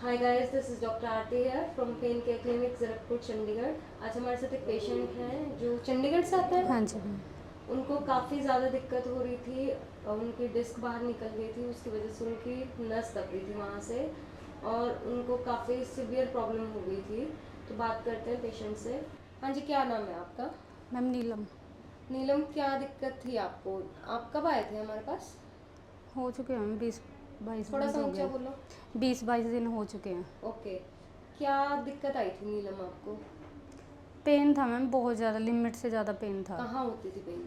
Hi guys, this is doctor Aarti here from pain care clinic Zirakpur Chandigarh. आज हमारे साथ एक पेशेंट हैं जो चंडीगढ़ से आते हैं। हाँ जी मैम। उनको काफ़ी ज़्यादा दिक्कत हो रही थी और उनकी डिस्क बाहर निकल गई थी, उसकी वजह से उनकी नस दब रही थी वहाँ से और उनको काफ़ी सीवियर प्रॉब्लम हो गई थी। तो बात करते हैं पेशेंट से। हाँ जी, क्या नाम है आपका? मैम नीलम। नीलम, क्या दिक्कत थी आपको? आप कब आए थे हमारे पास? हो चुके हैं मैम 20-22 थोड़ा दिन सा तो हो ऊंचा गए। बोलो। 20-22 दिन हो चुके हैं। ओके, क्या दिक्कत आई थी नीलम आपको? पेन था मैम, बहुत ज़्यादा, लिमिट से ज़्यादा पेन था। कहाँ होती थी पेन?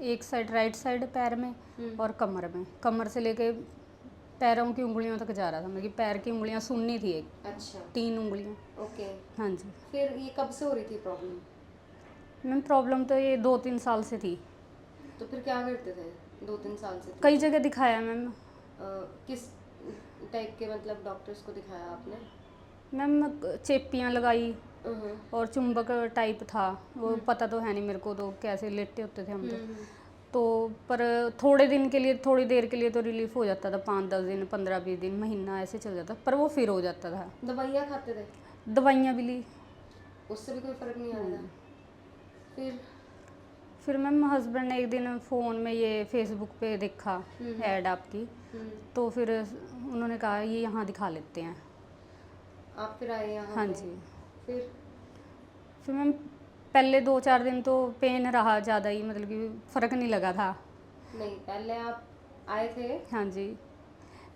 एक साइड, राइट साइड पैर में और कमर में। कमर से लेके पैरों की उंगलियों तक जा रहा था, मतलब पैर की उंगलियां सुननी थी, एक अच्छा, 3 उंगलियां। ओके। हाँ जी फिर ये कब से हो रही थी प्रॉब्लम? मैम, प्रॉब्लम तो ये 2-3 साल से थी। तो फिर क्या करते थे? 2-3 साल से थी कई तो जगह दिखाया मैम। किस टाइप के मतलब डॉक्टर्स को दिखाया आपने? मैम चेपियाँ लगाई हम्म, और चुंबक टाइप था, वो पता तो है नहीं मेरे को, तो कैसे लेटे होते थे हम तो पर थोड़े दिन के लिए, थोड़ी देर के लिए तो रिलीफ हो जाता था, 5-10 दिन, 15-20 दिन, महीना ऐसे चल जाता, पर वो फिर हो जाता था। दवाइयाँ खाते थे? दवाइयाँ भी ली। उससे भी कोई फर्क नहीं आ रहा था? फिर फिर मैम हस्बैंड ने एक दिन फ़ोन में ये फेसबुक पे देखा ऐड आपकी, तो फिर उन्होंने कहा ये यहाँ दिखा लेते हैं। आप फिर आए यहाँ हाँ पे? जी। फिर फिर मैम पहले 2-4 दिन तो पेन रहा ज़्यादा ही, मतलब कि फ़र्क नहीं लगा था। नहीं, पहले आप आए थे? हाँ जी,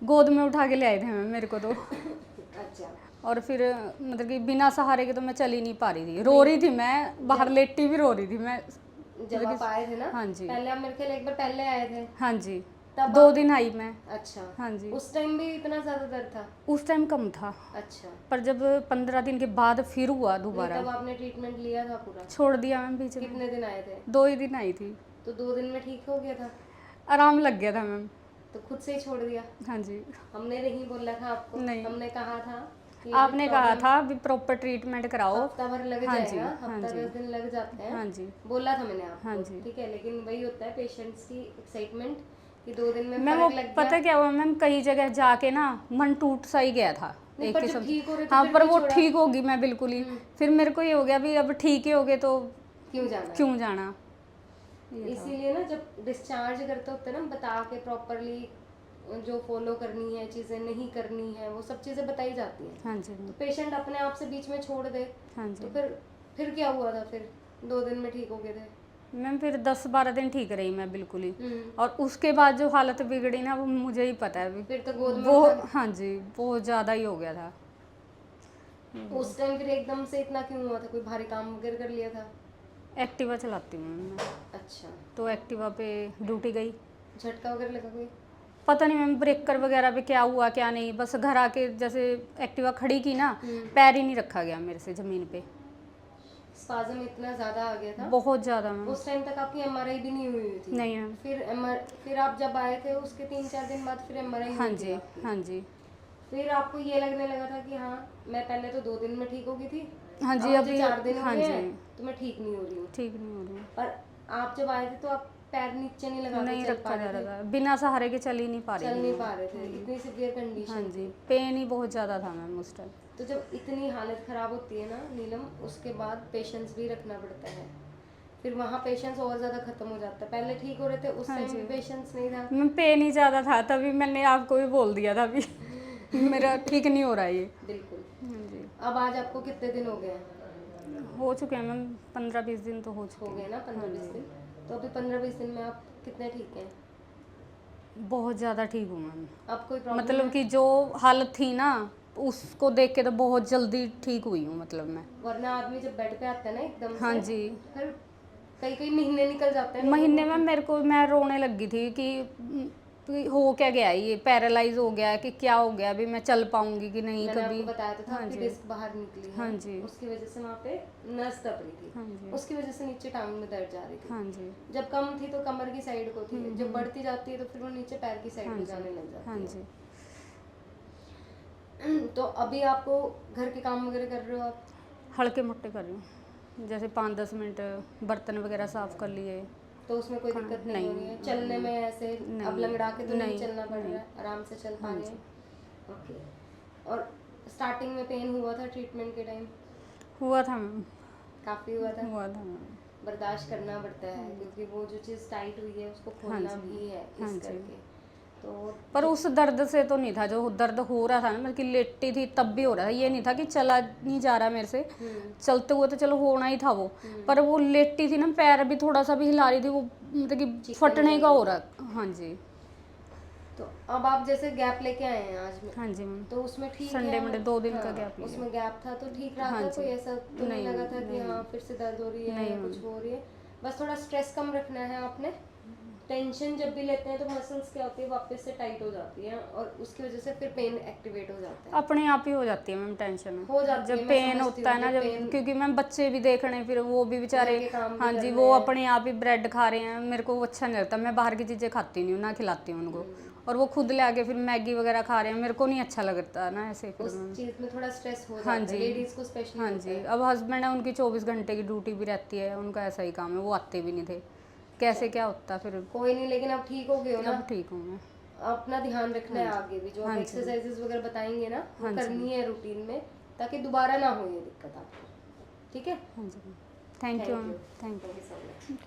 गोद में उठा के ले आए थे मैम मेरे को तो। अच्छा। और फिर मतलब कि बिना सहारे के तो मैं चल ही नहीं पा रही थी, रो रही थी मैं, बाहर लेटी भी रो रही थी मैं, जब मतलब आप आए थे ना, हाँ जी। पहले आप मेरे ख्याल एक बार पहले आए थे हाँ जी, तब 2 आप? दिन आई मैं। अच्छा। हाँ जी, उस टाइम भी इतना ज़्यादा दर्द था? उस टाइम कम था, अच्छा। पर जब 15 दिन के बाद फिर हुआ नहीं, दोबारा। तब आपने ट्रीटमेंट लिया था पूरा? छोड़ दिया मैम बीच में। कितने दिन आए थे? 2 ही दिन आई थी, तो 2 दिन में ठीक हो गया था? आराम लग गया था मैम। तो खुद से ही छोड़ दिया? हाँ जी। हमने नहीं बोला था आपको? नहीं, हमने कहा था कि अभी आपने कहा प्रॉब्लम था अभी प्रॉपर ट्रीटमेंट कराओ। हफ्ता भर लग हाँ जी, जाएगा, हाँ हफ्ता जी, 10 दिन लग जाते हैं, हाँ जी, बोला था मैंने हाँ आपको, जी। ठीक है। लेकिन वही होता है पेशेंट्स की एक्साइटमेंट कि 2 दिन में मैम वो फर्क लग गया। पता क्या हुआ मैम, कई जगह जाके ना मन टूट सा ही गया था नहीं, एक पर जब किस्म से। ठीक हो रहे थे हाँ, फिर पर क्यों वो छोड़ा? ठीक होगी मैं बिल्कुल ही, फिर मेरे को ये हो गया भी अब ठीक ही हो गए तो क्यों जाना है? क्यों जाना, ये था। इसीलिए ना जब डिस्चार्ज करते होते हैं ना, बता के प्रॉपरली जो फॉलो करनी है, चीज़ें नहीं करनी है, वो सब चीज़ें बताई जाती हैं। हाँ जी तो पेशेंट अपने आप से बीच में छोड़ दे हाँ तो जी फिर क्या हुआ था? फिर 2 दिन में ठीक हो गए थे? मैम, फिर 10-12 दिन ठीक रही मैं बिल्कुल ही, हम्म। और उसके बाद जो हालत बिगड़ी ना, वो मुझे ही पता है अभी। फिर तो गोद में वो उठा हाँ जी, बहुत ज़्यादा ही हो गया था। उस टाइम फिर एकदम से इतना क्यों हुआ था? कोई भारी काम वगैरह कर लिया था? एक्टिवा चलाती हूँ मैम मैं, अच्छा। तो एक्टिवा पे ड्यूटी गई। झटका वगैरह लगा कोई? पता नहीं मैम, ब्रेकर वगैरह पे क्या हुआ क्या नहीं, बस घर आके जैसे एक्टिवा खड़ी की ना, हम्म। पैर ही नहीं रखा गया मेरे से ज़मीन पे। स्पाज़म इतना ज़्यादा आ गया था? बहुत ज़्यादा मैम। उस टाइम तक आपकी एमआरआई भी नहीं हुई थी? नहीं मैम। फिर आप जब आए थे उसके 3-4 दिन बाद फिर एमआरआई हाँ हुई थी जी आपकी? हाँ जी फिर आपको ये लगने लगा था कि हाँ, मैं पहले तो 2 दिन में ठीक हो गई थी, हाँ अब जी, मुझे अभी 4 दिन हो हाँ गए जी, हैं तो मैं ठीक नहीं हो रही हूँ। ठीक नहीं हो रही हूँ। पर आप जब आए थे तो आप पैर नीचे नहीं लगा के नहीं चल पा रखा जा रहे रहा थे? था, बिना सहारे के चल ही नहीं पा रही चल थी नहीं मैं। पा रहे थे, इतनी सीवियर हाँ कंडीशन जी, थी। पेन ही बहुत ज़्यादा था मैम उस टाइम। तो जब इतनी हालत ख़राब होती है ना नीलम, उसके बाद पेशेंस भी रखना पड़ता है। फिर वहाँ पेशेंस और ज़्यादा ख़त्म हो जाता है। पहले ठीक हो रहे थे, उस हाँ टाइम जी भी पेशेंस नहीं था? मैम, पेन ही ज़्यादा था, तभी मैंने आपको भी बोल दिया था अभी मेरा ठीक नहीं हो रहा है ये। बिल्कुल। हाँ जी, अब आज आपको कितने दिन हो गए हैं? हो चुके हैं मैम, 15-20 दिन तो हो हो चुके गए हैं। ना हाँ 15-20 जी, दिन? तो अभी 15-20 दिन में आप कितने ठीक हैं? बहुत ज़्यादा ठीक हूँ मैम, अब कोई प्रॉब्लम मतलब है? कि जो हालत थी ना, उसको देख के तो बहुत जल्दी ठीक हुई हूँ, मतलब मैं। वरना आदमी जब बेड पे आता है ना एकदम हाँ से, जी, फिर कई कई महीने निकल जाते हैं लोगों महीने को में ठीक। मेरे को, मैं रोने लगी थी कि हो क्या गया, ये पैरालाइज हो गया कि क्या हो गया, अभी मैं चल पाऊंगी कि नहीं मैंने कभी। आपको बताया तो था हाँ आपकी जी डिस्क बाहर निकली है, हाँ जी उसकी वजह से वहाँ पे नस दब रही थी, हाँ जी उसकी वजह से नीचे टांग में दर्द जा रही थी। हाँ जी जब कम थी तो कमर की साइड को थी, जब बढ़ती जाती है तो फिर वो नीचे पैर की साइड हाँ को जी जाने लग हाँ जाती जी। है। तो अभी आपको घर के काम वगैरह कर रहे हो आप? हल्के मोटे कर रही हूँ, जैसे 5-10 मिनट बर्तन वगैरह साफ़ कर लिए। तो उसमें कोई खाना दिक्कत नहीं हो रही है? नहीं, चलने में ऐसे अब नहीं लंगड़ा के तो नहीं नहीं चलना पड़ रहा नहीं। है, आराम से चल पा हाँ रहे जी हैं? ओके। और स्टार्टिंग में पेन हुआ था ट्रीटमेंट के टाइम? हुआ था मैम, काफ़ी हुआ था? हुआ था मैम। बर्दाश्त करना पड़ता है क्योंकि वो जो चीज़ टाइट हुई है उसको खोलना जी, भी है हाँ इस जी। करके। तो पर उस दर्द से तो नहीं था, जो दर्द हो रहा था ना, मतलब कि लेटी थी तब भी हो रहा था, ये नहीं था कि चला नहीं जा रहा मेरे से, चलते हुए तो चलो होना ही था वो, पर वो लेटी थी ना, पैर भी थोड़ा सा भी हिला रही थी, वो मतलब कि चिकन फटने का जल हो रही रहा। हाँ जी, तो अब आप जैसे गैप लेके आए हैं आज में, हाँ जी मैम। तो उसमें ठीक संडे है? मंडे 2 दिन का हाँ, गैप लिया। उसमें गैप था तो ठीक रहा हाँ था? जी। कोई ऐसा तो नहीं लगा था कि हाँ फिर से दर्द हो रही है नहीं या कुछ मैम। हो रही है? बस थोड़ा स्ट्रेस कम रखना है आपने। टेंशन जब भी लेते हैं तो मसल्स क्या होती है, वापस से टाइट हो जाती है और उसकी वजह से फिर पेन एक्टिवेट हो जाता है। अपने आप ही हो जाती है मैम टेंशन, हो जाती है, जब मैं पेन समझती होता हूँ है ना, जब जब पेन, क्योंकि मैम बच्चे भी देखने, फिर वो भी घर बेचारे, के काम भी हाँ जी, करने वो हैं। अपने आप ही ब्रेड खा रहे हैं, मेरे को वो अच्छा नहीं लगता, मैं बाहर की चीज़ें खाती नहीं हूँ, ना खिलाती हूँ उनको, और वो खुद ले आके फिर मैगी वगैरह खा रहे हैं, मेरे को नहीं अच्छा लगता ना ऐसे फिर उस मैम। चीज़ में थोड़ा स्ट्रेस हो हाँ जाता है, जी, लेडीज़ को स्पेशली हाँ होता जी, है। अब हस्बैंड है, उनकी 24 घंटे की ड्यूटी भी रहती है, उनका ऐसा ही काम है, वो आते भी नहीं थे, कैसे क्या होता फिर। कोई नहीं, लेकिन अब ठीक हो गए हो ना? अब ठीक हूँ मैं। अपना ध्यान रखना हाँ है जी, आगे भी, जो हाँ आप जी, एक्सरसाइजेज वगैरह बताएंगे ना वो हाँ जी, करनी है रूटीन में, ताकि दोबारा ना हो ये दिक्कत आपको। ठीक है? हाँ जी, thank thank you you, ma'am, thank you. Thank you so much.